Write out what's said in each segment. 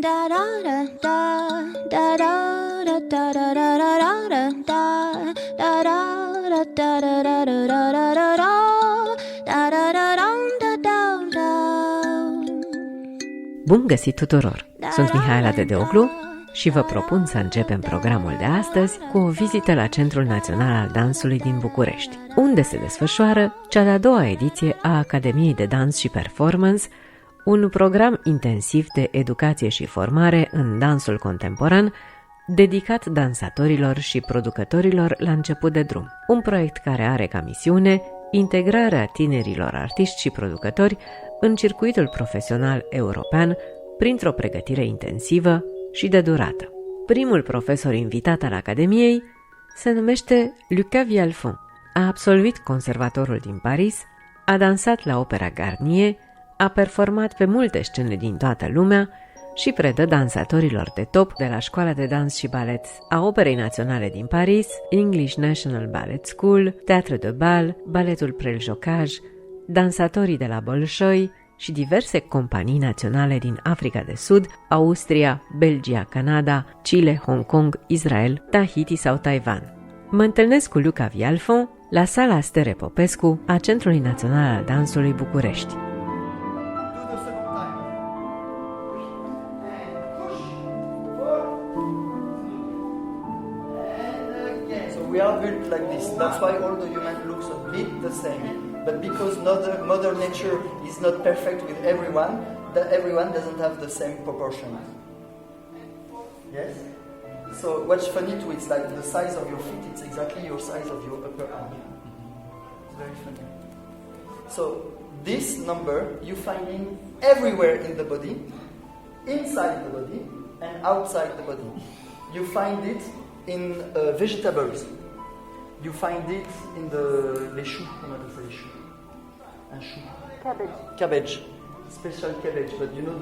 da da da da da da da da da da da da da Bun găsit tuturor! Sunt Mihaela Dedeoglu și vă propun să începem programul de astăzi cu o vizită la Centrul Național al Dansului din București, unde se desfășoară cea de-a doua ediție a Academiei de Dans și Performance, un program intensiv de educație și formare în dansul contemporan, dedicat dansatorilor și producătorilor la început de drum. Un proiect care are ca misiune integrarea tinerilor artiști și producători în circuitul profesional european printr-o pregătire intensivă și de durată. Primul profesor invitat al Academiei se numește Lucas Vialfond. A absolvit conservatorul din Paris, a dansat la Opera Garnier, a performat pe multe scene din toată lumea și predă dansatorilor de top de la Școala de Dans și Balet a Operei Naționale din Paris, English National Ballet School, Théâtre de Bal, Baletul Preljocaj, dansatorii de la Bolșoi și diverse companii naționale din Africa de Sud, Austria, Belgia, Canada, Chile, Hong Kong, Israel, Tahiti sau Taiwan. Mă întâlnesc cu Lucas Vialfond la sala Stere Popescu a Centrului Național al Dansului București. We are built like this. That's why all the human looks a bit the same. But because Mother Nature is not perfect with everyone, that everyone doesn't have the same proportion. Yes? So what's funny too, it's like the size of your feet, it's exactly your size of your upper arm. It's very funny. So this number you find in everywhere in the body, inside the body and outside the body. You find it in vegetables. You find it in les choux, on appelle ça les choux. Un chou. Cabbage. Cabbage. Special cabbage, but you know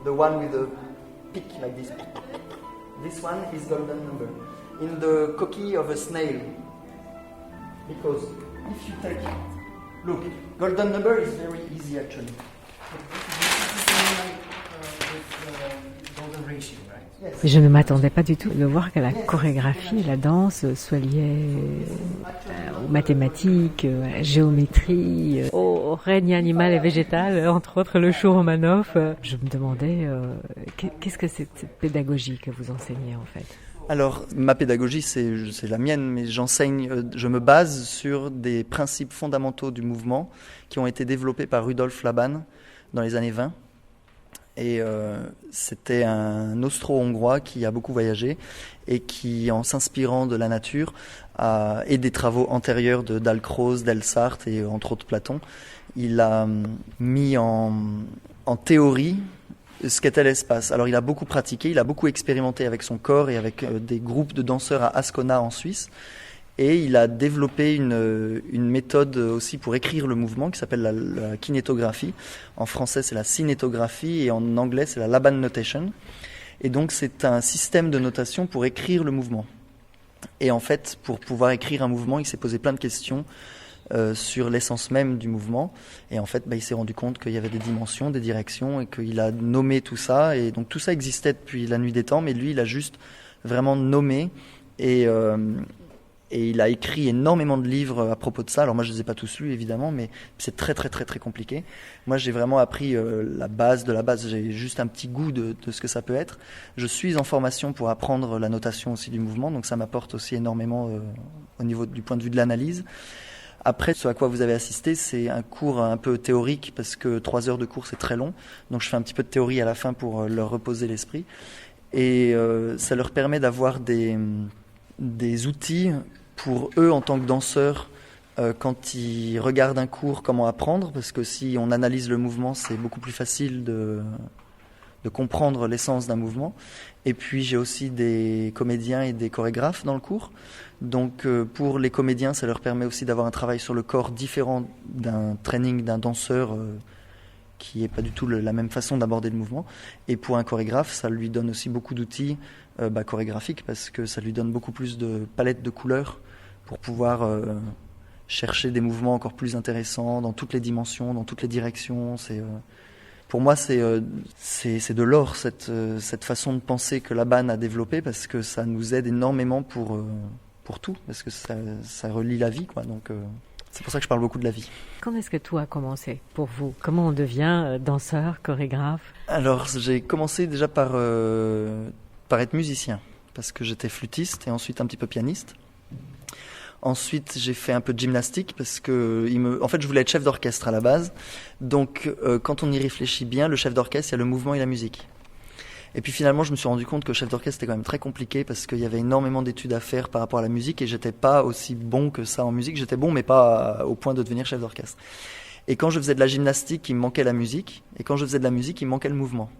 the one with the peak like this. This one is golden number. In the coquille of a snail. Because if you take, look, golden number is very easy actually. Golden ratio, right? Je ne m'attendais pas du tout de voir que la chorégraphie et la danse soient liées aux mathématiques, à la géométrie, au règne animal et végétal, entre autres le chou Romanov. Je me demandais qu'est-ce que c'est cette pédagogie que vous enseignez en fait? Alors, ma pédagogie, c'est la mienne, mais je me base sur des principes fondamentaux du mouvement qui ont été développés par Rudolf Laban dans les années 20. Et c'était un Austro-Hongrois qui a beaucoup voyagé et qui, en s'inspirant de la nature et des travaux antérieurs de Dalcroze, Delsart et entre autres Platon, il a mis en théorie ce qu'était l'espace. Alors il a beaucoup pratiqué, il a beaucoup expérimenté avec son corps et avec des groupes de danseurs à Ascona en Suisse. Et il a développé une méthode aussi pour écrire le mouvement qui s'appelle la kinétographie. En français, c'est la cinétographie et en anglais, c'est la Laban Notation. Et donc, c'est un système de notation pour écrire le mouvement. Et en fait, pour pouvoir écrire un mouvement, il s'est posé plein de questions sur l'essence même du mouvement. Et en fait, il s'est rendu compte qu'il y avait des dimensions, des directions et qu'il a nommé tout ça. Et donc, tout ça existait depuis la nuit des temps, mais lui, il a juste vraiment nommé et il a écrit énormément de livres à propos de ça. Alors moi, je ne les ai pas tous lus, évidemment, mais c'est très, très, très, très compliqué. Moi, j'ai vraiment appris la base de la base. J'ai juste un petit goût de ce que ça peut être. Je suis en formation pour apprendre la notation aussi du mouvement, donc ça m'apporte aussi énormément au niveau du point de vue de l'analyse. Après, ce à quoi vous avez assisté, c'est un cours un peu théorique, parce que 3 heures de cours, c'est très long. Donc je fais un petit peu de théorie à la fin pour leur reposer l'esprit. Et ça leur permet d'avoir des outils pour eux en tant que danseurs quand ils regardent un cours, comment apprendre, parce que si on analyse le mouvement, c'est beaucoup plus facile de comprendre l'essence d'un mouvement. Et puis j'ai aussi des comédiens et des chorégraphes dans le cours. Donc pour les comédiens, ça leur permet aussi d'avoir un travail sur le corps différent d'un training d'un danseur qui n'est pas du tout la même façon d'aborder le mouvement. Et pour un chorégraphe, ça lui donne aussi beaucoup d'outils chorégraphiques, parce que ça lui donne beaucoup plus de palettes de couleurs pour pouvoir chercher des mouvements encore plus intéressants dans toutes les dimensions, dans toutes les directions. C'est pour moi, c'est de l'or, cette façon de penser que Laban a développée, parce que ça nous aide énormément pour tout, parce que ça relie la vie, quoi. Donc, c'est pour ça que je parle beaucoup de la vie. Quand est-ce que tout a commencé pour vous? Comment on devient danseur, chorégraphe? Alors, j'ai commencé déjà par être musicien, parce que j'étais flûtiste et ensuite un petit peu pianiste. Ensuite, j'ai fait un peu de gymnastique parce que en fait, je voulais être chef d'orchestre à la base. Donc, quand on y réfléchit bien, le chef d'orchestre, il y a le mouvement et la musique. Et puis finalement, je me suis rendu compte que chef d'orchestre, c'était quand même très compliqué parce qu'il y avait énormément d'études à faire par rapport à la musique et j'étais pas aussi bon que ça en musique. J'étais bon, mais pas au point de devenir chef d'orchestre. Et quand je faisais de la gymnastique, il me manquait la musique. Et quand je faisais de la musique, il me manquait le mouvement.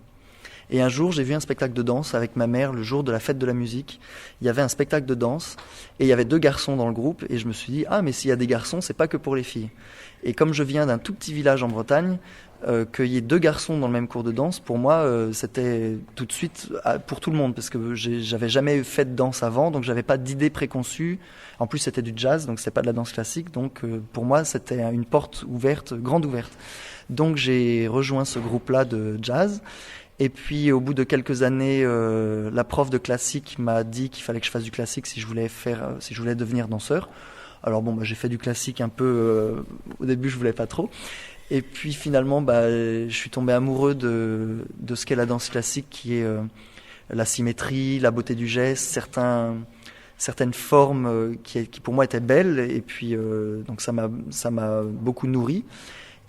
Et un jour, j'ai vu un spectacle de danse avec ma mère le jour de la fête de la musique. Il y avait un spectacle de danse et il y avait 2 garçons dans le groupe. Et je me suis dit, ah, mais s'il y a des garçons, c'est pas que pour les filles. Et comme je viens d'un tout petit village en Bretagne, qu'il y ait 2 garçons dans le même cours de danse, pour moi, c'était tout de suite pour tout le monde. Parce que j'avais jamais fait de danse avant, donc j'avais pas d'idée préconçue. En plus, c'était du jazz, donc c'était pas de la danse classique. Donc pour moi, c'était une porte ouverte, grande ouverte. Donc j'ai rejoint ce groupe-là de jazz. Et puis au bout de quelques années, la prof de classique m'a dit qu'il fallait que je fasse du classique si je voulais devenir danseur. Alors bon, j'ai fait du classique un peu. Au début, je voulais pas trop. Et puis finalement, je suis tombé amoureux de ce qu'est la danse classique, qui est la symétrie, la beauté du geste, certaines formes qui pour moi étaient belles. Et puis donc ça m'a beaucoup nourri.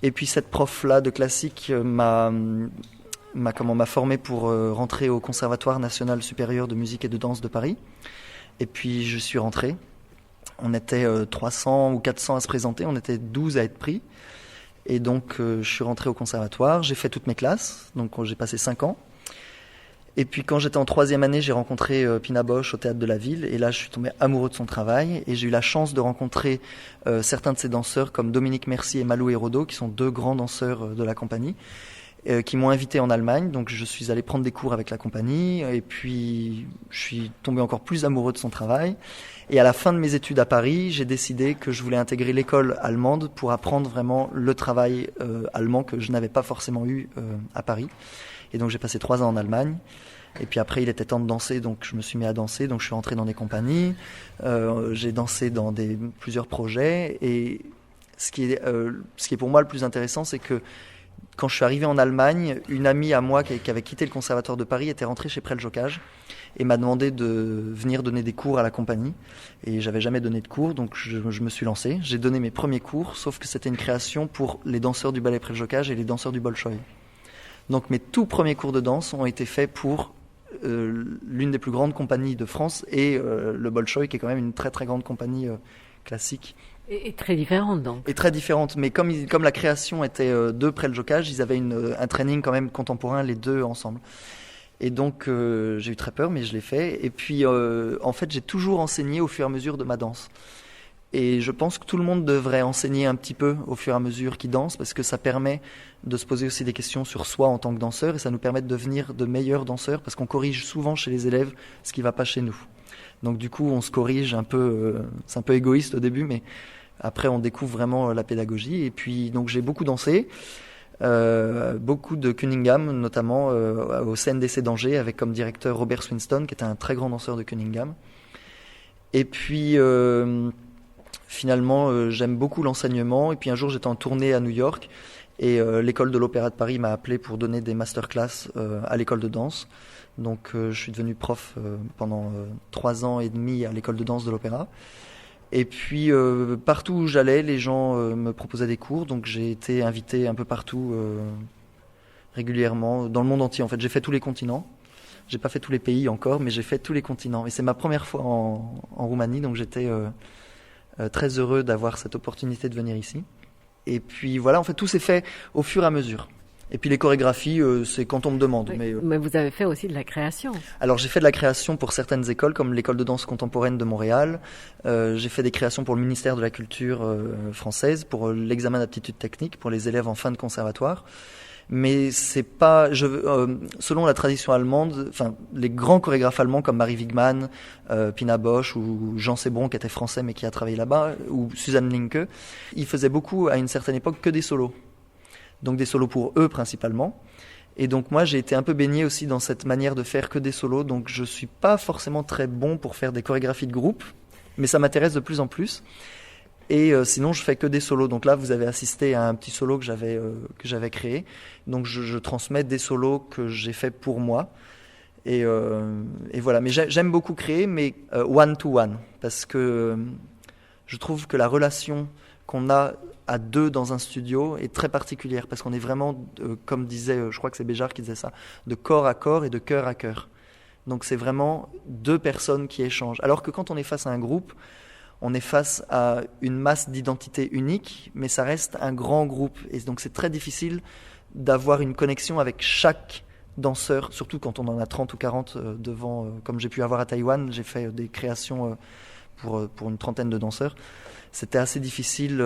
Et puis cette prof-là de classique m'a formé pour rentrer au Conservatoire national supérieur de musique et de danse de Paris. Et puis je suis rentré. On était 300 ou 400 à se présenter, on était 12 à être pris. Et donc je suis rentré au conservatoire, j'ai fait toutes mes classes, donc j'ai passé 5 ans. Et puis quand j'étais en 3e année, j'ai rencontré Pina Bausch au Théâtre de la Ville. Et là, je suis tombé amoureux de son travail. Et j'ai eu la chance de rencontrer certains de ses danseurs comme Dominique Mercier et Malou Hérodo, qui sont 2 grands danseurs de la compagnie, qui m'ont invité en Allemagne. Donc je suis allé prendre des cours avec la compagnie. Et puis je suis tombé encore plus amoureux de son travail. Et à la fin de mes études à Paris, j'ai décidé que je voulais intégrer l'école allemande pour apprendre vraiment le travail allemand que je n'avais pas forcément eu à Paris. Et donc j'ai passé 3 ans en Allemagne. Et puis après, il était temps de danser, donc je me suis mis à danser. Donc je suis rentré dans des compagnies. J'ai dansé dans plusieurs projets. Et ce qui est pour moi le plus intéressant, c'est que quand je suis arrivé en Allemagne, une amie à moi qui avait quitté le Conservatoire de Paris était rentrée chez Prel-Jocage et m'a demandé de venir donner des cours à la compagnie. Et j'avais jamais donné de cours, donc je me suis lancé. J'ai donné mes premiers cours, sauf que c'était une création pour les danseurs du ballet Prel-Jocage et les danseurs du Bolchoï. Donc mes tout premiers cours de danse ont été faits pour l'une des plus grandes compagnies de France et le Bolchoï, qui est quand même une très très grande compagnie classique. Et très différente donc. Et très différente, mais comme la création était de Prel-Jocage, ils avaient un training quand même contemporain, les 2 ensemble. Et donc j'ai eu très peur, mais je l'ai fait. Et puis en fait, j'ai toujours enseigné au fur et à mesure de ma danse. Et je pense que tout le monde devrait enseigner un petit peu au fur et à mesure qu'il danse, parce que ça permet de se poser aussi des questions sur soi en tant que danseur, et ça nous permet de devenir de meilleurs danseurs, parce qu'on corrige souvent chez les élèves ce qui ne va pas chez nous. Donc du coup, on se corrige un peu, c'est un peu égoïste au début, mais après on découvre vraiment la pédagogie. Et puis donc j'ai beaucoup dansé, beaucoup de Cunningham, notamment au CNDC d'Angers, avec comme directeur Robert Swinston, qui était un très grand danseur de Cunningham. Et puis finalement, j'aime beaucoup l'enseignement. Et puis un jour, j'étais en tournée à New York et l'école de l'Opéra de Paris m'a appelé pour donner des masterclass à l'école de danse. Donc je suis devenu prof pendant 3 ans et demi à l'école de danse de l'Opéra. Et puis partout où j'allais, les gens me proposaient des cours. Donc j'ai été invité un peu partout régulièrement, dans le monde entier. En fait, j'ai fait tous les continents. J'ai pas fait tous les pays encore, mais j'ai fait tous les continents. Et c'est ma première fois en Roumanie, donc j'étais très heureux d'avoir cette opportunité de venir ici. Et puis voilà, en fait, tout s'est fait au fur et à mesure. Et puis les chorégraphies, c'est quand on me demande. Oui, mais vous avez fait aussi de la création. Alors j'ai fait de la création pour certaines écoles, comme l'école de danse contemporaine de Montréal. J'ai fait des créations pour le ministère de la Culture française, pour l'examen d'aptitude technique, pour les élèves en fin de conservatoire. Mais c'est pas, selon la tradition allemande, enfin les grands chorégraphes allemands comme Marie Wigman, Pina Bausch ou Jean Sébron qui était français mais qui a travaillé là-bas, ou Susanne Linke, ils faisaient beaucoup à une certaine époque que des solos. donc des solos pour eux principalement. Et donc moi j'ai été un peu baigné aussi dans cette manière de faire que des solos, donc je suis pas forcément très bon pour faire des chorégraphies de groupe, mais ça m'intéresse de plus en plus. Et sinon je fais que des solos, donc là vous avez assisté à un petit solo que j'avais créé, donc je transmets des solos que j'ai fait pour moi. Et voilà, mais j'aime beaucoup créer, mais one-to-one, parce que je trouve que la relation qu'on a à deux dans un studio est très particulière, parce qu'on est vraiment, comme disait, je crois que c'est Béjart qui disait ça, de corps à corps et de cœur à cœur. Donc c'est vraiment deux personnes qui échangent. Alors que quand on est face à un groupe, on est face à une masse d'identités uniques, mais ça reste un grand groupe. Et donc c'est très difficile d'avoir une connexion avec chaque danseur, surtout quand on en a 30 ou 40 devant, comme j'ai pu avoir à Taïwan. J'ai fait des créations pour une trentaine de danseurs. C'était assez difficile,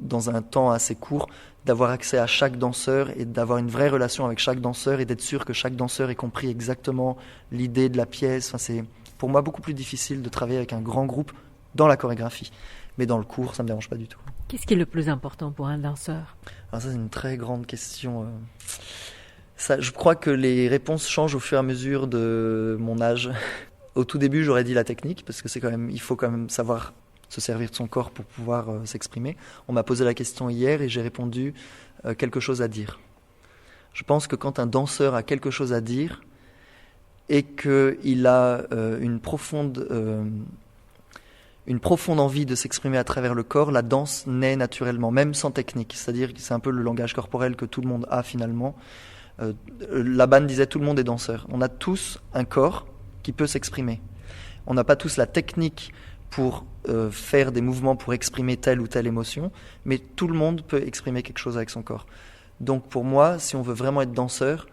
dans un temps assez court, d'avoir accès à chaque danseur et d'avoir une vraie relation avec chaque danseur et d'être sûr que chaque danseur ait compris exactement l'idée de la pièce. Enfin, c'est pour moi beaucoup plus difficile de travailler avec un grand groupe dans la chorégraphie. Mais dans le cours, ça ne me dérange pas du tout. Qu'est-ce qui est le plus important pour un danseur ? Alors ça, c'est une très grande question. Ça, je crois que les réponses changent au fur et à mesure de mon âge. Au tout début, j'aurais dit la technique, parce que il faut quand même savoir se servir de son corps pour pouvoir s'exprimer. On m'a posé la question hier et j'ai répondu quelque chose à dire. Je pense que quand un danseur a quelque chose à dire et qu'il a une profonde envie de s'exprimer à travers le corps, la danse naît naturellement, même sans technique. C'est-à-dire que c'est un peu le langage corporel que tout le monde a finalement. Laban disait tout le monde est danseur. On a tous un corps qui peut s'exprimer. On n'a pas tous la technique pour faire des mouvements pour exprimer telle ou telle émotion, mais tout le monde peut exprimer quelque chose avec son corps. Donc pour moi, si on veut vraiment être danseur,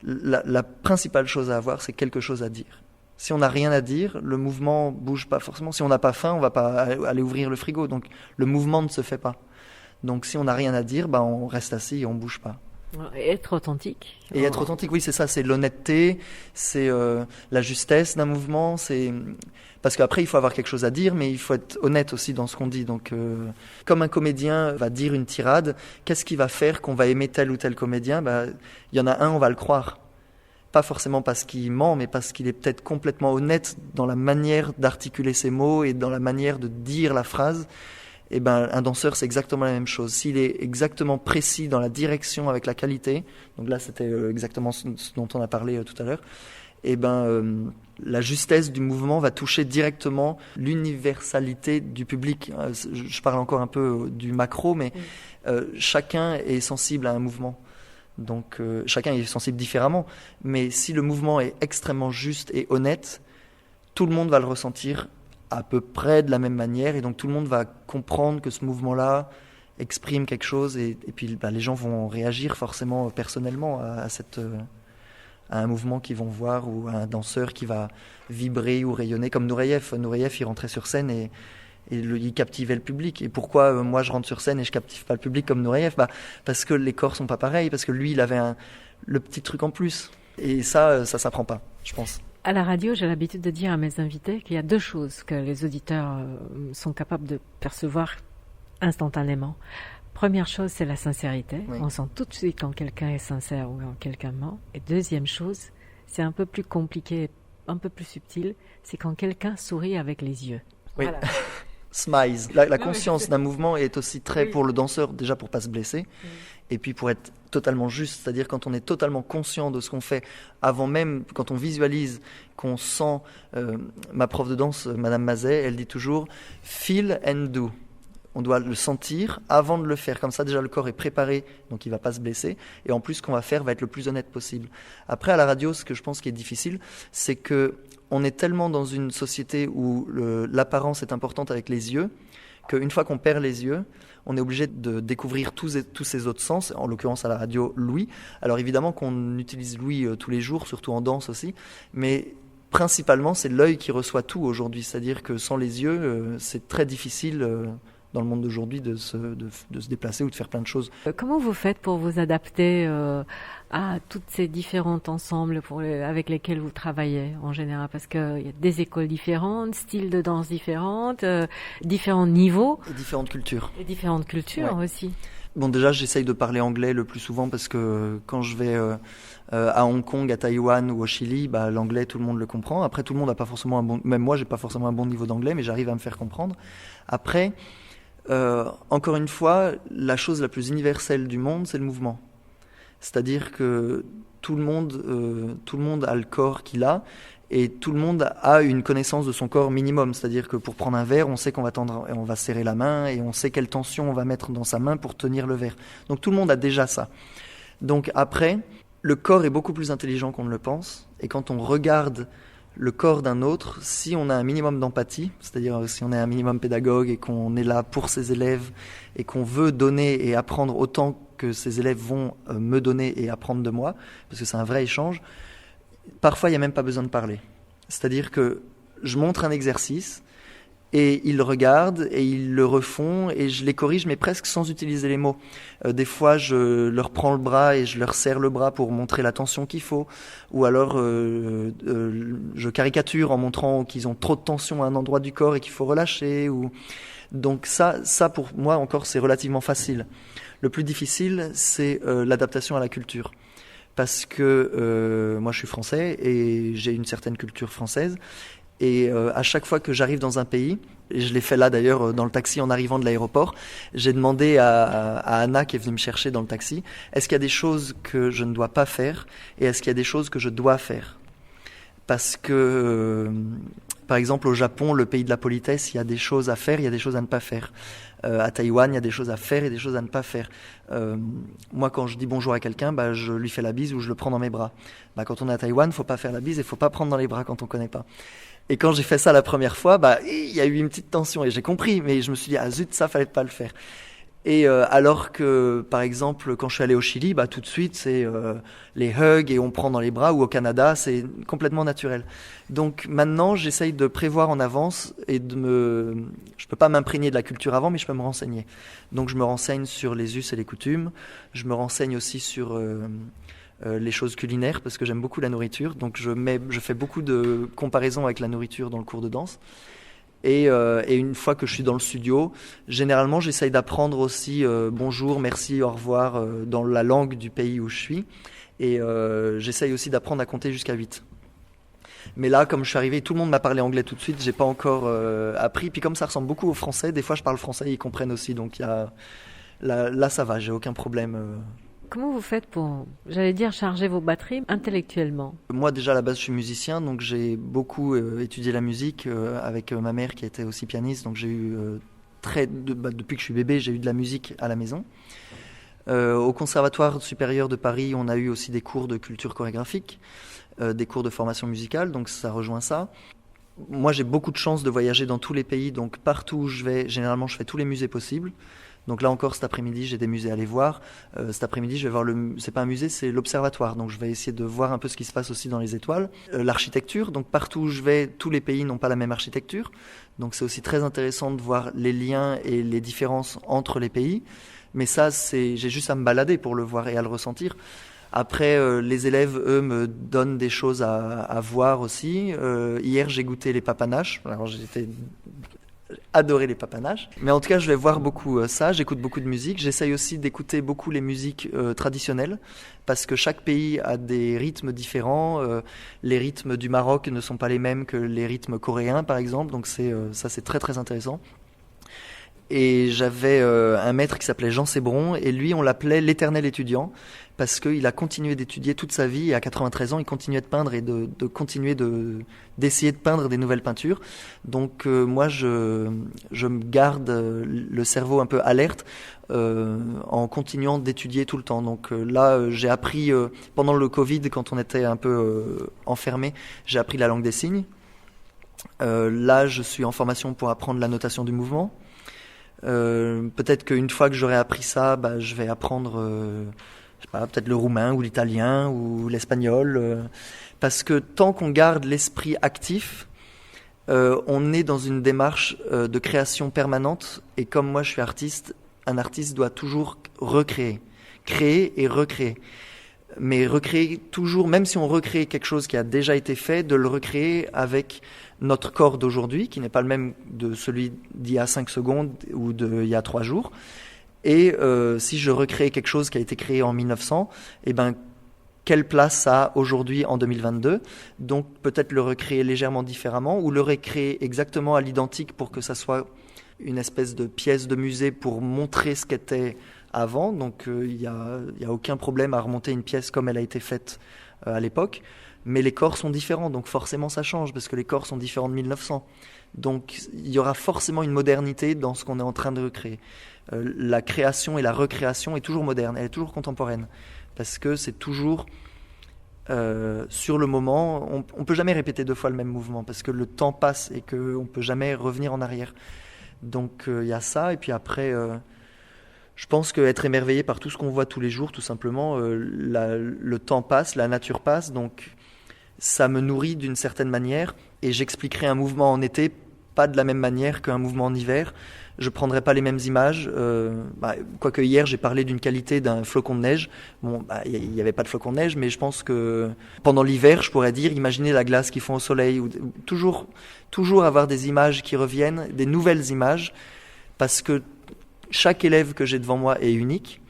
la principale chose à avoir, c'est quelque chose à dire. Si on n'a rien à dire, le mouvement bouge pas forcément. Si on n'a pas faim, on va pas aller ouvrir le frigo. Donc le mouvement ne se fait pas. Donc si on n'a rien à dire, on reste assis et on bouge pas. Et être authentique. Et être authentique, oui, c'est ça. C'est l'honnêteté, c'est la justesse d'un mouvement. Parce qu'après, il faut avoir quelque chose à dire, mais il faut être honnête aussi dans ce qu'on dit. Donc, comme un comédien va dire une tirade, qu'est-ce qui va faire qu'on va aimer tel ou tel comédien ? Il y en a un, on va le croire. Pas forcément parce qu'il ment, mais parce qu'il est peut-être complètement honnête dans la manière d'articuler ses mots et dans la manière de dire la phrase. Et un danseur, c'est exactement la même chose. S'il est exactement précis dans la direction avec la qualité, donc là, c'était exactement ce dont on a parlé tout à l'heure, la justesse du mouvement va toucher directement l'universalité du public. Je parle encore un peu du macro, mais chacun est sensible à un mouvement. Donc chacun est sensible différemment, mais si le mouvement est extrêmement juste et honnête, tout le monde va le ressentir à peu près de la même manière, et donc tout le monde va comprendre que ce mouvement-là exprime quelque chose, et puis les gens vont réagir forcément personnellement à un mouvement qu'ils vont voir, ou à un danseur qui va vibrer ou rayonner, comme Nureyev. Nureyev, il rentrait sur scène et il captivait le public. Et pourquoi moi je rentre sur scène et je captive pas le public comme Nureyev ? Parce que les corps sont pas pareils, parce que lui il avait le petit truc en plus. Et ça s'apprend pas, je pense. À la radio, j'ai l'habitude de dire à mes invités qu'il y a deux choses que les auditeurs sont capables de percevoir instantanément. Première chose, c'est la sincérité. Oui. On sent tout de suite quand quelqu'un est sincère ou quand quelqu'un ment. Et deuxième chose, c'est un peu plus compliqué, un peu plus subtil, c'est quand quelqu'un sourit avec les yeux. Oui. Voilà. Smiles. La conscience d'un mouvement est aussi très pour le danseur, déjà pour pas se blesser, et puis pour être totalement juste, c'est-à-dire quand on est totalement conscient de ce qu'on fait, avant même, quand on visualise, qu'on sent, ma prof de danse, Madame Mazet, elle dit toujours « feel and do ». On doit le sentir avant de le faire. Comme ça, déjà, le corps est préparé, donc il ne va pas se blesser. Et en plus, ce qu'on va faire va être le plus honnête possible. Après, à la radio, ce que je pense qui est difficile, c'est qu'on est tellement dans une société où l'apparence est importante avec les yeux, qu'une fois qu'on perd les yeux, on est obligé de découvrir tous ces autres sens, en l'occurrence à la radio, l'ouïe. Alors évidemment qu'on utilise l'ouïe tous les jours, surtout en danse aussi, mais principalement, c'est l'œil qui reçoit tout aujourd'hui. C'est-à-dire que sans les yeux, c'est très difficile dans le monde d'aujourd'hui de se déplacer ou de faire plein de choses. Comment vous faites pour vous adapter à toutes ces différentes ensembles avec lesquels vous travaillez en général? Parce qu'il y a des écoles différentes, styles de danse différentes, différents niveaux. Et différentes cultures. Et différentes cultures aussi. Bon, déjà, j'essaye de parler anglais le plus souvent parce que quand je vais à Hong Kong, à Taïwan ou au Chili, bah, l'anglais, tout le monde le comprend. Après, tout le monde n'a pas forcément un bon... Même moi, j'ai pas forcément un bon niveau d'anglais, mais j'arrive à me faire comprendre. Après, encore une fois, la chose la plus universelle du monde, c'est le mouvement. C'est-à-dire que tout le monde a le corps qu'il a. Et tout le monde a une connaissance de son corps minimum. C'est-à-dire que pour prendre un verre, on sait qu'on va tendre, on va serrer la main et on sait quelle tension on va mettre dans sa main pour tenir le verre. Donc tout le monde a déjà ça. Donc après, le corps est beaucoup plus intelligent qu'on ne le pense. Et quand on regarde le corps d'un autre, si on a un minimum d'empathie, c'est-à-dire si on est un minimum pédagogue et qu'on est là pour ses élèves et qu'on veut donner et apprendre autant que ses élèves vont me donner et apprendre de moi, parce que c'est un vrai échange, parfois, il n'y a même pas besoin de parler. C'est-à-dire que je montre un exercice et ils regardent et ils le refont et je les corrige, mais presque sans utiliser les mots. Des fois, je leur prends le bras et je leur serre le bras pour montrer la tension qu'il faut. Ou alors, je caricature en montrant qu'ils ont trop de tension à un endroit du corps et qu'il faut relâcher. Donc ça, pour moi, encore, c'est relativement facile. Le plus difficile, c'est l'adaptation à la culture. Parce que moi je suis français et j'ai une certaine culture française et à chaque fois que j'arrive dans un pays, et je l'ai fait là d'ailleurs dans le taxi en arrivant de l'aéroport, j'ai demandé à Anna qui est venue me chercher dans le taxi, est-ce qu'il y a des choses que je ne dois pas faire et est-ce qu'il y a des choses que je dois faire? Parce que par exemple au Japon, le pays de la politesse, il y a des choses à faire, il y a des choses à ne pas faire. À Taïwan, il y a des choses à faire et des choses à ne pas faire. Moi, quand je dis bonjour à quelqu'un, bah, je lui fais la bise ou je le prends dans mes bras. Bah, quand on est à Taïwan, il ne faut pas faire la bise et il ne faut pas prendre dans les bras quand on ne connaît pas. Et quand j'ai fait ça la première fois, bah, il y a eu une petite tension et j'ai compris, mais je me suis dit, ah zut, ça, fallait pas le faire. Et alors que, par exemple, quand je suis allé au Chili, bah, tout de suite, c'est les hugs et on prend dans les bras, ou au Canada, c'est complètement naturel. Donc maintenant, j'essaye de prévoir en avance et je peux pas m'imprégner de la culture avant, mais je peux me renseigner. Donc je me renseigne sur les us et les coutumes, je me renseigne aussi sur les choses culinaires, parce que j'aime beaucoup la nourriture, donc je fais beaucoup de comparaisons avec la nourriture dans le cours de danse. Et une fois que je suis dans le studio, généralement, j'essaye d'apprendre aussi bonjour, merci, au revoir dans la langue du pays où je suis. Et j'essaye aussi d'apprendre à compter jusqu'à 8. Mais là, comme je suis arrivé, tout le monde m'a parlé anglais tout de suite, j'ai pas encore appris. Puis comme ça ressemble beaucoup au français, des fois je parle français et ils comprennent aussi. Donc là, ça va, j'ai aucun problème. Comment vous faites pour, j'allais dire, charger vos batteries intellectuellement? Moi, déjà, à la base, je suis musicien, donc j'ai beaucoup étudié la musique avec ma mère qui était aussi pianiste. Donc j'ai eu, depuis que je suis bébé, j'ai eu de la musique à la maison. Au Conservatoire supérieur de Paris, on a eu aussi des cours de culture chorégraphique, des cours de formation musicale, donc ça rejoint ça. Moi, j'ai beaucoup de chance de voyager dans tous les pays, donc partout où je vais, généralement, je fais tous les musées possibles. Donc là encore, cet après-midi, j'ai des musées à aller voir. Cet après-midi, je vais voir c'est pas un musée, c'est l'observatoire. Donc je vais essayer de voir un peu ce qui se passe aussi dans les étoiles. L'architecture, donc partout où je vais, tous les pays n'ont pas la même architecture. Donc c'est aussi très intéressant de voir les liens et les différences entre les pays. Mais ça, j'ai juste à me balader pour le voir et à le ressentir. Après, les élèves, eux, me donnent des choses à voir aussi. Hier, j'ai goûté les papanaches. Alors j'étais adoré les papanaches. Mais en tout cas, je vais voir beaucoup ça. J'écoute beaucoup de musique. J'essaye aussi d'écouter beaucoup les musiques traditionnelles parce que chaque pays a des rythmes différents. Les rythmes du Maroc ne sont pas les mêmes que les rythmes coréens, par exemple. Donc ça, c'est très, très intéressant. Et j'avais un maître qui s'appelait Jean Sébron et lui, on l'appelait l'éternel étudiant parce qu'il a continué d'étudier toute sa vie et à 93 ans, il continuait de peindre et de continuer d'essayer de peindre des nouvelles peintures. Donc moi, je me garde le cerveau un peu alerte en continuant d'étudier tout le temps. Donc là, j'ai appris, pendant le Covid, quand on était un peu enfermé, j'ai appris la langue des signes. Là, je suis en formation pour apprendre la notation du mouvement. Peut-être qu'une fois que j'aurai appris ça, je vais apprendre je sais pas, peut-être le roumain ou l'italien ou l'espagnol parce que tant qu'on garde l'esprit actif, on est dans une démarche de création permanente et comme moi je suis artiste, un artiste doit toujours recréer, créer et recréer. Mais recréer toujours, même si on recrée quelque chose qui a déjà été fait, de le recréer avec notre corps d'aujourd'hui, qui n'est pas le même de celui d'il y a 5 secondes ou d'il y a 3 jours. Et si je recrée quelque chose qui a été créé en 1900, eh ben, quelle place ça a aujourd'hui en 2022? Donc peut-être le recréer légèrement différemment ou le recréer exactement à l'identique pour que ça soit une espèce de pièce de musée pour montrer ce qu'était avant. Donc il y a aucun problème à remonter une pièce comme elle a été faite à l'époque. Mais les corps sont différents, donc forcément ça change parce que les corps sont différents de 1900. Donc il y aura forcément une modernité dans ce qu'on est en train de recréer. La création et la recréation est toujours moderne, elle est toujours contemporaine. Parce que c'est toujours sur le moment, on ne peut jamais répéter 2 fois le même mouvement, parce que le temps passe et qu'on ne peut jamais revenir en arrière. Donc il y a ça, et puis après, je pense qu'être émerveillé par tout ce qu'on voit tous les jours, tout simplement, le temps passe, la nature passe, donc ça me nourrit d'une certaine manière, et j'expliquerai un mouvement en été pas de la même manière qu'un mouvement en hiver. Je ne prendrai pas les mêmes images. Quoique hier, j'ai parlé d'une qualité d'un flocon de neige. Bon, il n'y avait pas de flocon de neige, mais je pense que pendant l'hiver, je pourrais dire, imaginez la glace qu'ils font au soleil. Ou toujours avoir des images qui reviennent, des nouvelles images, parce que chaque élève que j'ai devant moi est unique.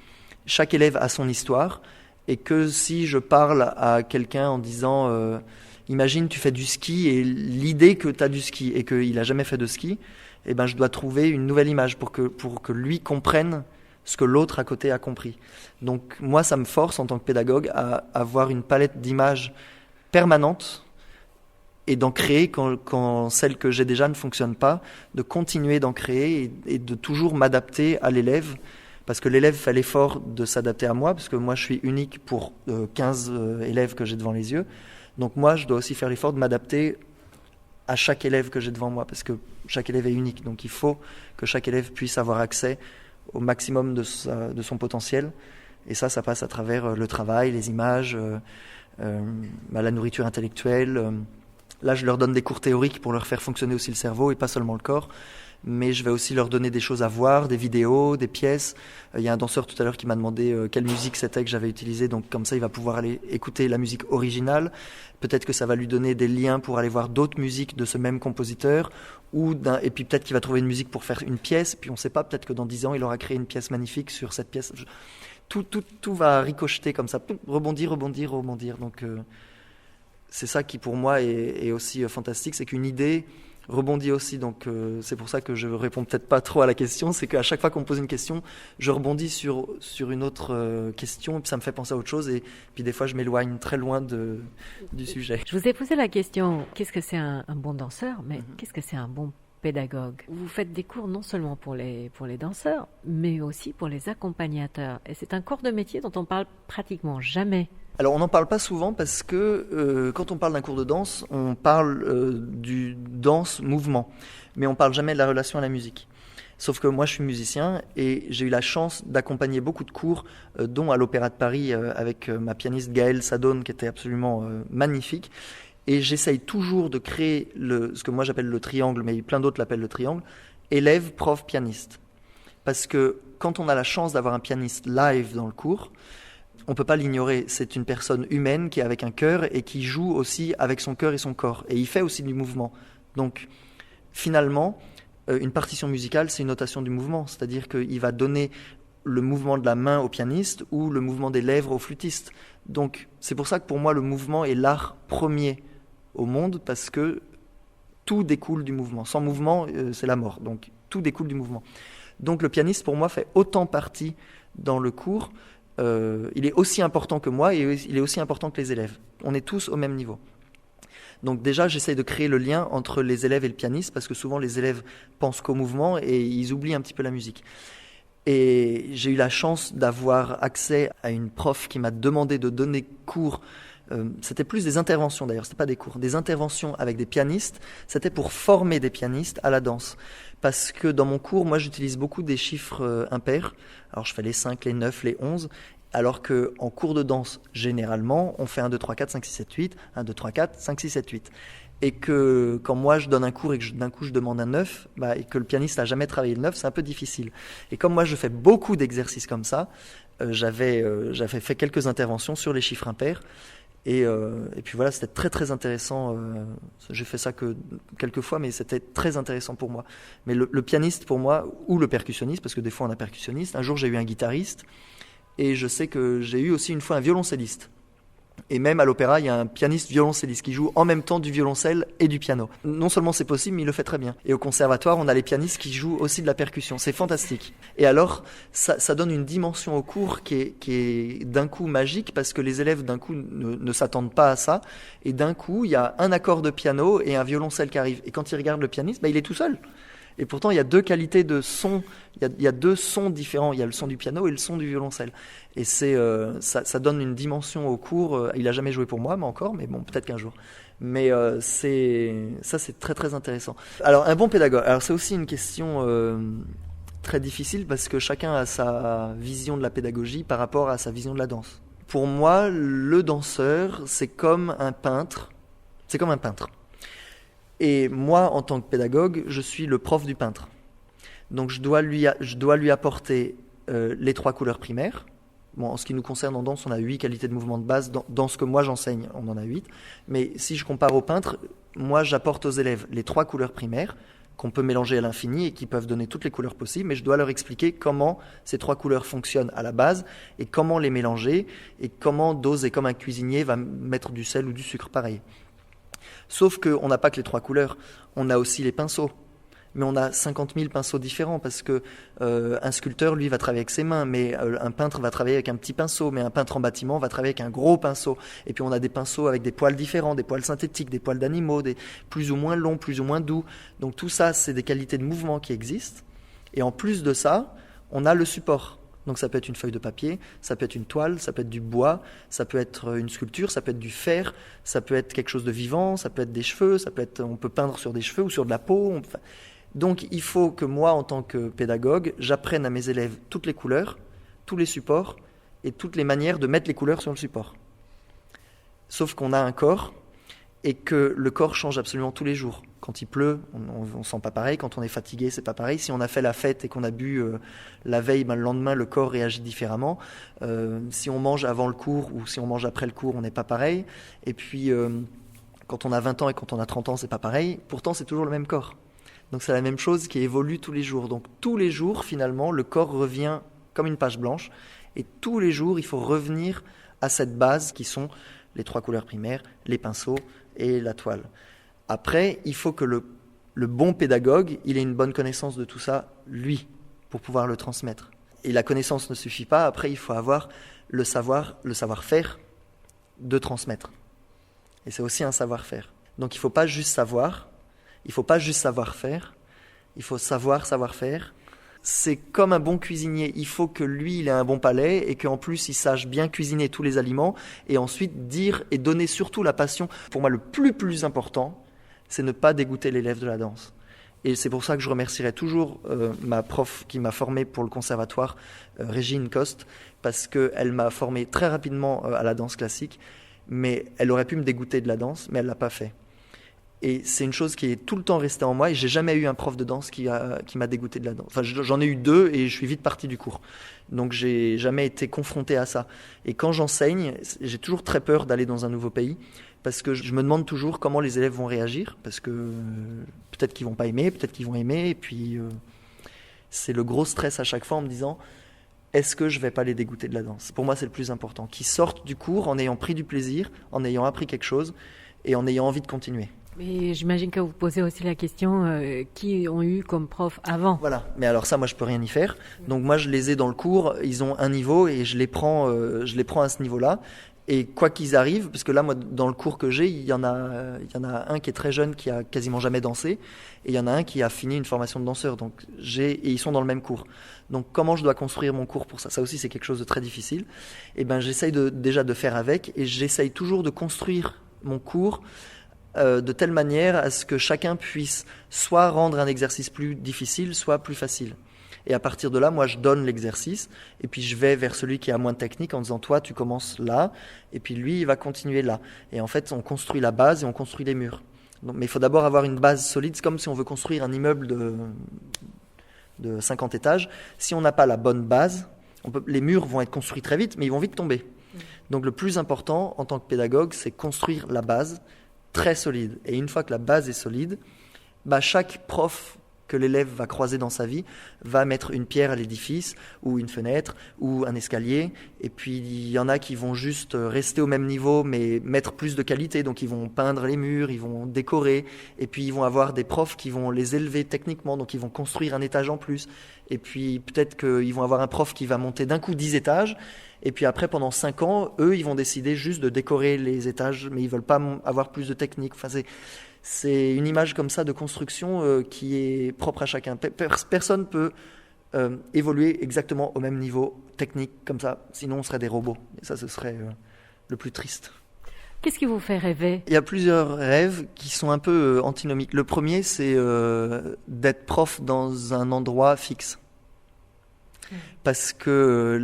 Chaque élève a son histoire. Et que si je parle à quelqu'un en disant imagine tu fais du ski et l'idée que tu as du ski et qu'il n'a jamais fait de ski, eh ben, je dois trouver une nouvelle image pour que lui comprenne ce que l'autre à côté a compris. Donc moi, ça me force en tant que pédagogue à avoir une palette d'images permanente et d'en créer quand celle que j'ai déjà ne fonctionne pas, de continuer d'en créer et de toujours m'adapter à l'élève. Parce que l'élève fait l'effort de s'adapter à moi, parce que moi je suis unique pour 15 élèves que j'ai devant les yeux. Donc moi je dois aussi faire l'effort de m'adapter à chaque élève que j'ai devant moi, parce que chaque élève est unique. Donc il faut que chaque élève puisse avoir accès au maximum de son potentiel. Et ça passe à travers le travail, les images, la nourriture intellectuelle. Là je leur donne des cours théoriques pour leur faire fonctionner aussi le cerveau et pas seulement le corps. Mais je vais aussi leur donner des choses à voir, des vidéos, des pièces. Il y a un danseur tout à l'heure qui m'a demandé quelle musique c'était que j'avais utilisée, donc comme ça il va pouvoir aller écouter la musique originale. Peut-être que ça va lui donner des liens pour aller voir d'autres musiques de ce même compositeur, et puis peut-être qu'il va trouver une musique pour faire une pièce, puis on ne sait pas, peut-être que dans 10 ans il aura créé une pièce magnifique sur cette pièce. Tout va ricocheter comme ça, rebondir. Donc c'est ça qui pour moi est aussi fantastique, c'est qu'une idée rebondit aussi, donc c'est pour ça que je réponds peut-être pas trop à la question, c'est qu'à chaque fois qu'on me pose une question, je rebondis sur une autre question, et puis ça me fait penser à autre chose, et puis des fois je m'éloigne très loin du sujet. Je vous ai posé la question, qu'est-ce que c'est un bon danseur, mais qu'est-ce que c'est un bon pédagogue? Vous faites des cours non seulement pour les danseurs, mais aussi pour les accompagnateurs, et c'est un corps de métier dont on parle pratiquement jamais. Alors on n'en parle pas souvent parce que quand on parle d'un cours de danse, on parle du danse-mouvement, mais on ne parle jamais de la relation à la musique. Sauf que moi je suis musicien et j'ai eu la chance d'accompagner beaucoup de cours, dont à l'Opéra de Paris avec ma pianiste Gaëlle Sadone qui était absolument magnifique. Et j'essaye toujours de créer ce que moi j'appelle le triangle, mais plein d'autres l'appellent le triangle, élève, prof, pianiste. Parce que quand on a la chance d'avoir un pianiste live dans le cours, on ne peut pas l'ignorer, c'est une personne humaine qui est avec un cœur et qui joue aussi avec son cœur et son corps. Et il fait aussi du mouvement. Donc finalement, une partition musicale, c'est une notation du mouvement. C'est-à-dire qu'il va donner le mouvement de la main au pianiste ou le mouvement des lèvres au flûtiste. Donc c'est pour ça que pour moi, le mouvement est l'art premier au monde, parce que tout découle du mouvement. Sans mouvement, c'est la mort. Donc tout découle du mouvement. Donc le pianiste, pour moi, fait autant partie dans le cours. Il est aussi important que moi et il est aussi important que les élèves. On est tous au même niveau. Donc déjà, j'essaye de créer le lien entre les élèves et le pianiste, parce que souvent les élèves pensent qu'au mouvement et ils oublient un petit peu la musique. Et j'ai eu la chance d'avoir accès à une prof qui m'a demandé de donner cours. C'était plus des interventions d'ailleurs, c'était pas des cours, des interventions avec des pianistes. C'était pour former des pianistes à la danse. Parce que dans mon cours, moi j'utilise beaucoup des chiffres impairs. Alors je fais les 5, les 9, les 11. Alors qu'en cours de danse, généralement, on fait 1, 2, 3, 4, 5, 6, 7, 8. 1, 2, 3, 4, 5, 6, 7, 8. Et que quand moi je donne un cours et que d'un coup je demande un 9, et que le pianiste n'a jamais travaillé le 9, c'est un peu difficile. Et comme moi je fais beaucoup d'exercices comme ça, j'avais fait quelques interventions sur les chiffres impairs. Et puis voilà, c'était très très intéressant. J'ai fait ça que quelques fois, mais c'était très intéressant pour moi. Mais le pianiste pour moi, ou le percussionniste, parce que des fois on a percussionniste, un jour j'ai eu un guitariste, et je sais que j'ai eu aussi une fois un violoncelliste. Et même à l'opéra, il y a un pianiste violoncelliste qui joue en même temps du violoncelle et du piano. Non seulement c'est possible, mais il le fait très bien. Et au conservatoire, on a les pianistes qui jouent aussi de la percussion. C'est fantastique. Et alors, ça donne une dimension au cours qui est d'un coup magique, parce que les élèves d'un coup ne s'attendent pas à ça. Et d'un coup, il y a un accord de piano et un violoncelle qui arrive. Et quand ils regardent le pianiste, il est tout seul. Et pourtant, il y a deux qualités de son, il y a deux sons différents. Il y a le son du piano et le son du violoncelle. Et ça donne une dimension au cours. Il n'a jamais joué pour moi, mais bon, peut-être qu'un jour. Mais c'est très très intéressant. Alors, un bon pédagogue. Alors, c'est aussi une question très difficile, parce que chacun a sa vision de la pédagogie par rapport à sa vision de la danse. Pour moi, le danseur, c'est comme un peintre. C'est comme un peintre. Et moi, en tant que pédagogue, je suis le prof du peintre. Donc je dois lui apporter les 3 couleurs primaires. Bon, en ce qui nous concerne en danse, on a 8 qualités de mouvement de base. Dans ce que moi j'enseigne, on en a 8. Mais si je compare au peintre, moi j'apporte aux élèves les 3 couleurs primaires qu'on peut mélanger à l'infini et qui peuvent donner toutes les couleurs possibles. Mais je dois leur expliquer comment ces 3 couleurs fonctionnent à la base et comment les mélanger et comment doser, comme un cuisinier va mettre du sel ou du sucre pareil. Sauf qu'on n'a pas que les 3 couleurs, on a aussi les pinceaux. Mais on a 50 000 pinceaux différents, parce que un sculpteur, lui, va travailler avec ses mains, mais un peintre va travailler avec un petit pinceau, mais un peintre en bâtiment va travailler avec un gros pinceau. Et puis on a des pinceaux avec des poils différents, des poils synthétiques, des poils d'animaux, des plus ou moins longs, plus ou moins doux. Donc tout ça, c'est des qualités de mouvement qui existent. Et en plus de ça, on a le support. Donc ça peut être une feuille de papier, ça peut être une toile, ça peut être du bois, ça peut être une sculpture, ça peut être du fer, ça peut être quelque chose de vivant, ça peut être des cheveux, on peut peindre sur des cheveux ou sur de la peau. Donc il faut que moi, en tant que pédagogue, j'apprenne à mes élèves toutes les couleurs, tous les supports et toutes les manières de mettre les couleurs sur le support. Sauf qu'on a un corps et que le corps change absolument tous les jours. Quand il pleut, on ne sent pas pareil. Quand on est fatigué, c'est pas pareil. Si on a fait la fête et qu'on a bu la veille, le lendemain, le corps réagit différemment. Si on mange avant le cours ou si on mange après le cours, on n'est pas pareil. Et puis, quand on a 20 ans et quand on a 30 ans, c'est pas pareil. Pourtant, c'est toujours le même corps. Donc, c'est la même chose qui évolue tous les jours. Donc, tous les jours, finalement, le corps revient comme une page blanche. Et tous les jours, il faut revenir à cette base qui sont les 3 couleurs primaires, les pinceaux et la toile. Après, il faut que le bon pédagogue, il ait une bonne connaissance de tout ça, pour pouvoir le transmettre. Et la connaissance ne suffit pas. Après, il faut avoir le savoir-faire de transmettre. Et c'est aussi un savoir-faire. Donc, il ne faut pas juste savoir, il ne faut pas juste savoir-faire, il faut savoir-faire. C'est comme un bon cuisinier. Il faut que lui, il ait un bon palais et qu'en plus, il sache bien cuisiner tous les aliments et ensuite dire et donner surtout la passion. Pour moi, le plus important, c'est ne pas dégoûter l'élève de la danse. Et c'est pour ça que je remercierai toujours ma prof qui m'a formé pour le conservatoire, Régine Coste, parce qu'elle m'a formé très rapidement à la danse classique, mais elle aurait pu me dégoûter de la danse, mais elle ne l'a pas fait. Et c'est une chose qui est tout le temps restée en moi, et j'ai jamais eu un prof de danse qui m'a dégoûté de la danse. Enfin, j'en ai eu 2 et je suis vite parti du cours. Donc j'ai jamais été confronté à ça. Et quand j'enseigne, j'ai toujours très peur d'aller dans un nouveau pays, parce que je me demande toujours comment les élèves vont réagir, parce que peut-être qu'ils vont pas aimer, peut-être qu'ils vont aimer, et puis c'est le gros stress à chaque fois en me disant est-ce que je vais pas les dégoûter de la danse ? Pour moi, c'est le plus important, qu'ils sortent du cours en ayant pris du plaisir, en ayant appris quelque chose et en ayant envie de continuer. Mais j'imagine que vous posez aussi la question qui ont eu comme prof avant. Voilà, mais alors ça, moi, je peux rien y faire. Donc moi, je les ai dans le cours, ils ont un niveau et je les prends à ce niveau-là. Et quoi qu'ils arrivent, parce que là, moi, dans le cours que j'ai, il y en a un qui est très jeune, qui a quasiment jamais dansé, et il y en a un qui a fini une formation de danseur. Et ils sont dans le même cours. Donc, comment je dois construire mon cours pour ça ? Ça aussi, c'est quelque chose de très difficile. Et ben, j'essaye déjà de faire avec, et j'essaye toujours de construire mon cours de telle manière à ce que chacun puisse soit rendre un exercice plus difficile, soit plus facile. Et à partir de là, moi, je donne l'exercice et puis je vais vers celui qui a moins de technique en disant, toi, tu commences là et puis lui, il va continuer là. Et en fait, on construit la base et on construit les murs. Donc, mais il faut d'abord avoir une base solide. C'est comme si on veut construire un immeuble de 50 étages. Si on n'a pas la bonne base, les murs vont être construits très vite, mais ils vont vite tomber. Donc le plus important en tant que pédagogue, c'est construire la base très solide. Et une fois que la base est solide, chaque prof que l'élève va croiser dans sa vie va mettre une pierre à l'édifice ou une fenêtre ou un escalier. Et puis il y en a qui vont juste rester au même niveau mais mettre plus de qualité. Donc ils vont peindre les murs, ils vont décorer. Et puis ils vont avoir des profs qui vont les élever techniquement. Donc ils vont construire un étage en plus. Et puis peut-être qu'ils vont avoir un prof qui va monter d'un coup 10 étages. Et puis après, pendant 5 ans, eux, ils vont décider juste de décorer les étages, mais ils veulent pas avoir plus de technique. Enfin, c'est une image comme ça de construction qui est propre à chacun. Personne peut évoluer exactement au même niveau technique comme ça, sinon on serait des robots. Et ça, ce serait le plus triste. Qu'est-ce qui vous fait rêver ? Il y a plusieurs rêves qui sont un peu antinomiques. Le premier, c'est d'être prof dans un endroit fixe. Parce que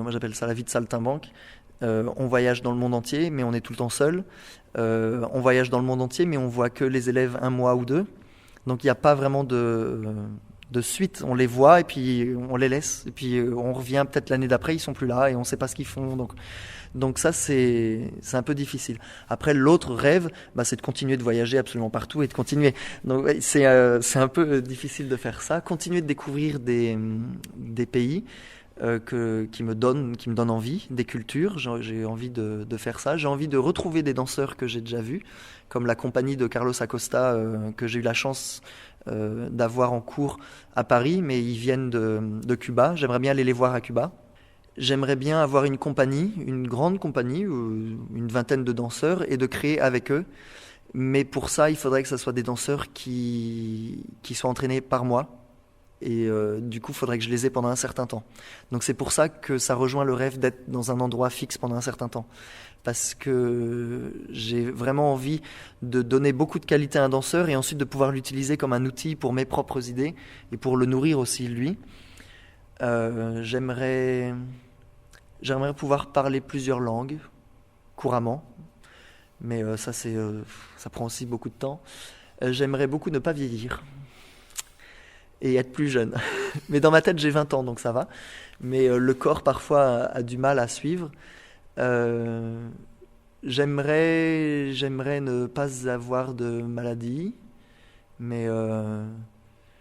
moi j'appelle ça la vie de saltimbanque, on voyage dans le monde entier mais on est tout le temps seul, on voyage dans le monde entier mais on voit que les élèves 1 mois ou 2, donc il n'y a pas vraiment de suite, on les voit et puis on les laisse et puis on revient peut-être l'année d'après, ils sont plus là et on ne sait pas ce qu'ils font, donc ça c'est un peu difficile. Après l'autre rêve, c'est de continuer de voyager absolument partout et de continuer. Donc c'est un peu difficile de faire ça, continuer de découvrir des pays qui me donnent envie, des cultures. J'ai envie de faire ça. J'ai envie de retrouver des danseurs que j'ai déjà vus, comme la compagnie de Carlos Acosta que j'ai eu la chance d'avoir en cours à Paris, mais ils viennent de Cuba. J'aimerais bien aller les voir à Cuba. J'aimerais bien avoir une compagnie, une grande compagnie, une vingtaine de danseurs et de créer avec eux. Mais pour ça, il faudrait que ce soit des danseurs qui soient entraînés par moi. Et du coup, il faudrait que je les ai pendant un certain temps. Donc c'est pour ça que ça rejoint le rêve d'être dans un endroit fixe pendant un certain temps. Parce que j'ai vraiment envie de donner beaucoup de qualité à un danseur et ensuite de pouvoir l'utiliser comme un outil pour mes propres idées et pour le nourrir aussi, lui. J'aimerais pouvoir parler plusieurs langues couramment, mais ça prend aussi beaucoup de temps. J'aimerais beaucoup ne pas vieillir et être plus jeune. Mais dans ma tête, j'ai 20 ans, donc ça va. Mais le corps, parfois, a du mal à suivre. J'aimerais ne pas avoir de maladie, mais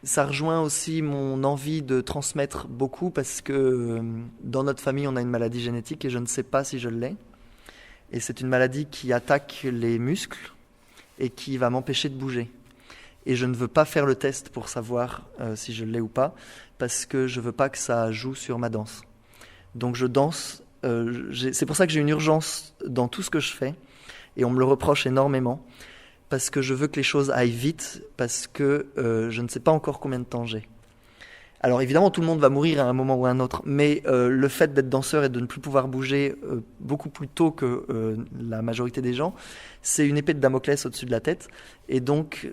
ça rejoint aussi mon envie de transmettre beaucoup parce que dans notre famille, on a une maladie génétique et je ne sais pas si je l'ai. Et c'est une maladie qui attaque les muscles et qui va m'empêcher de bouger. Et je ne veux pas faire le test pour savoir si je l'ai ou pas parce que je ne veux pas que ça joue sur ma danse. Donc je danse, c'est pour ça que j'ai une urgence dans tout ce que je fais et on me le reproche énormément. Parce que je veux que les choses aillent vite, parce que je ne sais pas encore combien de temps j'ai. Alors évidemment, tout le monde va mourir à un moment ou à un autre, mais le fait d'être danseur et de ne plus pouvoir bouger beaucoup plus tôt que la majorité des gens, c'est une épée de Damoclès au-dessus de la tête. Et donc,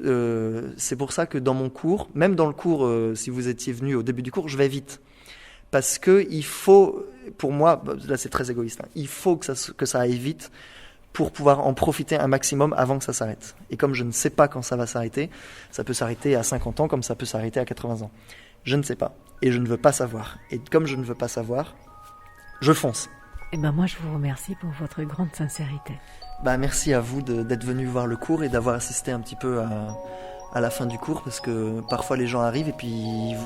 c'est pour ça que dans mon cours, même dans le cours, si vous étiez venu au début du cours, je vais vite. Parce qu'il faut, pour moi, là c'est très égoïste, il faut que ça aille vite, pour pouvoir en profiter un maximum avant que ça s'arrête. Et comme je ne sais pas quand ça va s'arrêter, ça peut s'arrêter à 50 ans comme ça peut s'arrêter à 80 ans. Je ne sais pas. Et je ne veux pas savoir. Et comme je ne veux pas savoir, je fonce. Eh ben moi, je vous remercie pour votre grande sincérité. Merci à vous d'être venu voir le cours et d'avoir assisté un petit peu à la fin du cours, parce que parfois les gens arrivent et puis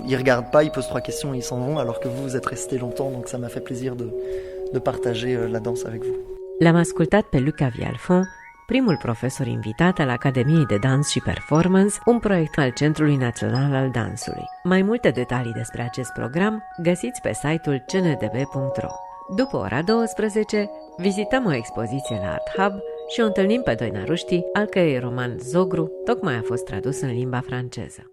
ils regardent pas, ils posent 3 questions et ils s'en vont, alors que vous êtes restés longtemps, donc ça m'a fait plaisir de partager la danse avec vous. L-am ascultat pe Luca Vialfon, primul profesor invitat al Academiei de Dans și Performance, un proiect al Centrului Național al Dansului. Mai multe detalii despre acest program găsiți pe site-ul cndb.ro. După ora 12, vizităm o expoziție la Art Hub și o întâlnim pe Doina Ruști, al cărei roman Zogru tocmai a fost tradus în limba franceză.